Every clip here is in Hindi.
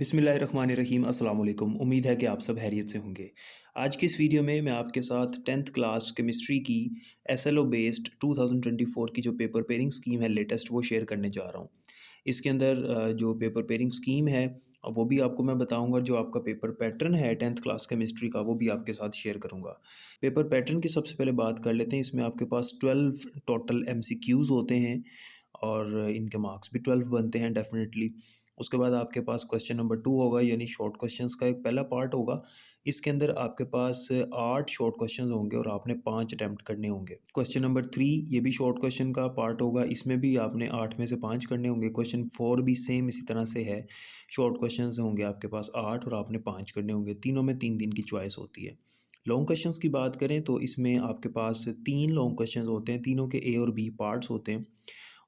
बिस्मिल्लाहिर्रहमानिर्रहीम अस्सलाम वालेकुम। उम्मीद है कि आप सब खैरियत से होंगे। आज की इस वीडियो में मैं आपके साथ 10th क्लास केमिस्ट्री की एसएलओ बेस्ड 2024 की जो पेपर पेयरिंग स्कीम है लेटेस्ट वो शेयर करने जा रहा हूँ। इसके अंदर जो पेपर पेयरिंग स्कीम है वो भी आपको मैं बताऊंगा। जो आपका पेपर पैटर्न है 10th क्लास केमिस्ट्री का वो भी आपके साथ शेयर करूंगा। पेपर पैटर्न की सबसे पहले बात कर लेते हैं। इसमें आपके पास 12 टोटल एमसीक्यूज़ होते हैं और इनके मार्क्स भी 12 बनते हैं डेफिनेटली। उसके बाद आपके पास क्वेश्चन नंबर 2 होगा, यानी शॉर्ट क्वेश्चंस का एक पहला पार्ट होगा। इसके अंदर आपके पास 8 शॉर्ट क्वेश्चंस होंगे और आपने 5 अटेम्प्ट करने होंगे। क्वेश्चन नंबर 3 ये भी शॉर्ट क्वेश्चन का पार्ट होगा, इसमें भी आपने 8 में से 5 करने होंगे। क्वेश्चन 4 भी सेम इसी तरह से है, शॉर्ट क्वेश्चंस होंगे आपके पास 8 और आपने 5 करने होंगे। तीनों में 3 दिन की चॉइस होती है। लॉन्ग क्वेश्चंस की बात करें तो इसमें आपके पास 3 लॉन्ग क्वेश्चंस होते हैं, तीनों के ए और बी पार्ट्स होते हैं।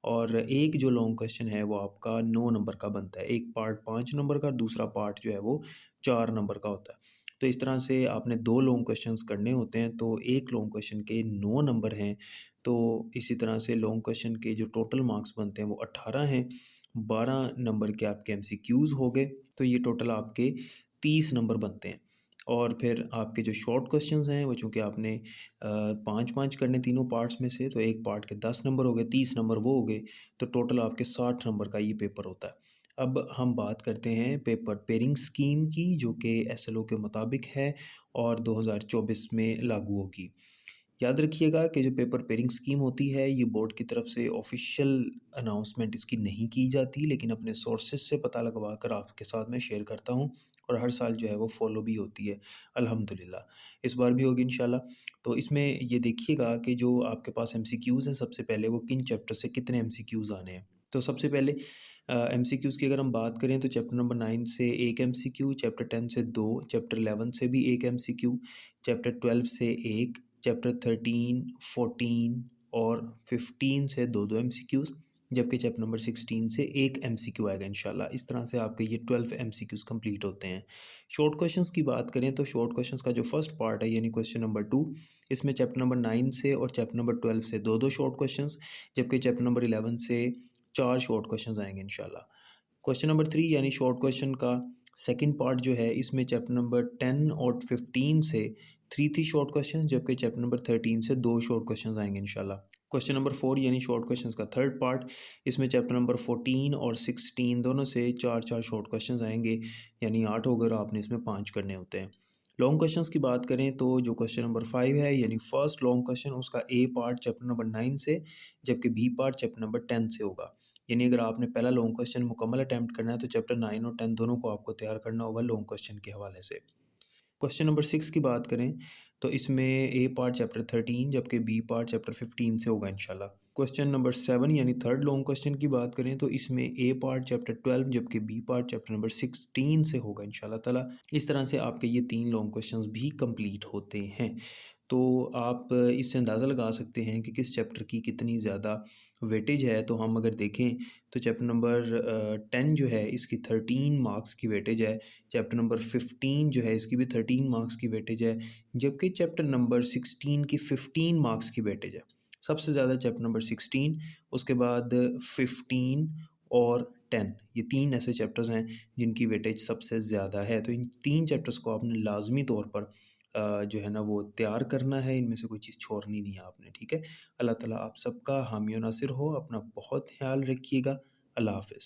और एक जो लॉन्ग क्वेश्चन है वो आपका 9 नंबर का बनता है। एक पार्ट 5 नंबर का, दूसरा पार्ट जो है वो 4 नंबर का होता है। तो इस तरह से आपने 2 लॉन्ग क्वेश्चंस करने होते हैं, तो एक लॉन्ग क्वेश्चन के 9 नंबर हैं। तो इसी तरह से लॉन्ग क्वेश्चन के जो टोटल मार्क्स बनते हैं वो 18 हैं। 12 नंबर के आपके एमसीक्यूज़ हो गए, तो ये टोटल आपके 30 नंबर बनते हैं। और फिर आपके जो शॉर्ट क्वेश्चंस हैं वो चूँकि आपने 5-5 करने तीनों पार्ट्स में से, तो एक पार्ट के 10 नंबर हो गए, 30 नंबर वो हो गए, तो टोटल आपके 60 नंबर का ये पेपर होता है। अब हम बात करते हैं पेपर पेयरिंग स्कीम की, जो कि एसएलओ के मुताबिक है और 2024 में लागू होगी। याद रखिएगा कि जो पेपर पेयरिंग स्कीम होती है ये बोर्ड की तरफ से ऑफिशियल अनाउंसमेंट इसकी नहीं की जाती, लेकिन अपने सोर्सेज से पता लगवा कर आपके साथ मैं शेयर करता हूँ और हर साल जो है वो फॉलो भी होती है अल्हम्दुलिल्लाह। इस बार भी होगी इंशाल्लाह। तो इसमें ये देखिएगा कि जो आपके पास एमसीक्यूज़ हैं, सबसे पहले वो किन चैप्टर से कितने एमसीक्यूज़ आने हैं। तो सबसे पहले एमसीक्यूज़ की अगर हम बात करें तो चैप्टर नंबर 9 से एक एमसीक्यू, चैप्टर 10 से 2, चैप्टर 11 से भी एक एमसीक्यू, चैप्टर 12 से एक, चैप्टर 13, 14 और 15 से 2-2 एमसीक्यूज़, जबकि चैप्टर नंबर 16 से एक एमसीक्यू आएगा इंशाल्लाह। इस तरह से आपके ये 12 एमसीक्यूज़ कंप्लीट होते हैं। शॉर्ट क्वेश्चंस की बात करें तो शॉर्ट क्वेश्चंस का जो फर्स्ट पार्ट है यानी क्वेश्चन नंबर 2, इसमें चैप्टर नंबर 9 से और चैप्टर नंबर 12 से 2-2 शॉर्ट क्वेश्चंस, जबकि चैप्टर नंबर 11 से 4 शॉर्ट क्वेश्चंस आएंगे इंशाल्लाह। क्वेश्चन नंबर 3 यानी शॉर्ट क्वेश्चन का सेकंड पार्ट जो है, इसमें चैप्टर नंबर 10 और 15 से 3 शॉर्ट क्वेश्चन, जबकि चैप्टर नंबर 13 से 2 शॉर्ट क्वेश्चन आएंगे इंशाल्लाह। क्वेश्चन नंबर 4 यानी शॉर्ट क्वेश्चंस का थर्ड पार्ट, इसमें चैप्टर नंबर 14 और 16 दोनों से 4-4 शॉर्ट क्वेश्चंस आएंगे, यानी 8 हो गए और आपने इसमें 5 करने होते हैं। लॉन्ग क्वेश्चंस की बात करें तो जो क्वेश्चन नंबर 5 है यानी फर्स्ट लॉन्ग क्वेश्चन, उसका ए पार्ट चैप्टर नंबर 9 से, जबकि बी पार्ट चैप्टर नंबर 10 से होगा। यानी अगर आपने पहला लॉन्ग क्वेश्चन मुकम्मल अटैम्प्ट करना है तो चैप्टर 9 और 10 दोनों को आपको तैयार करना होगा लॉन्ग क्वेश्चन के हवाले से। क्वेश्चन नंबर 6 की बात करें तो इसमें ए पार्ट चैप्टर 13, जबकि बी पार्ट चैप्टर 15 से होगा इंशाल्लाह। क्वेश्चन नंबर 7 यानी थर्ड लॉन्ग क्वेश्चन की बात करें तो इसमें ए पार्ट चैप्टर 12, जबकि बी पार्ट चैप्टर नंबर 16 से होगा इंशाल्लाह ताला। इस तरह से आपके ये 3 लॉन्ग क्वेश्चंस भी कंप्लीट होते हैं। तो आप इससे अंदाज़ा लगा सकते हैं कि किस चैप्टर की कितनी ज़्यादा वेटेज है। तो हम अगर देखें तो चैप्टर नंबर 10 जो है इसकी 13 मार्क्स की वेटेज है, चैप्टर नंबर 15 जो है इसकी भी 13 मार्क्स की वेटेज है, जबकि चैप्टर नंबर 16 की 15 मार्क्स की वेटेज है। सबसे ज़्यादा चैप्टर नंबर 16, उसके बाद 15 और 10, ये 3 ऐसे चैप्टर्स हैं जिनकी वेटेज सबसे ज़्यादा है। तो इन 3 चैप्टर्स को आपने लाजमी तौर पर जो है ना वो तैयार करना है, इनमें से कोई चीज़ छोड़नी नहीं है आपने, ठीक है। अल्लाह ताला आप सबका हामी और नासिर हो। अपना बहुत ख्याल रखिएगा। अल्लाह हाफ़िज़।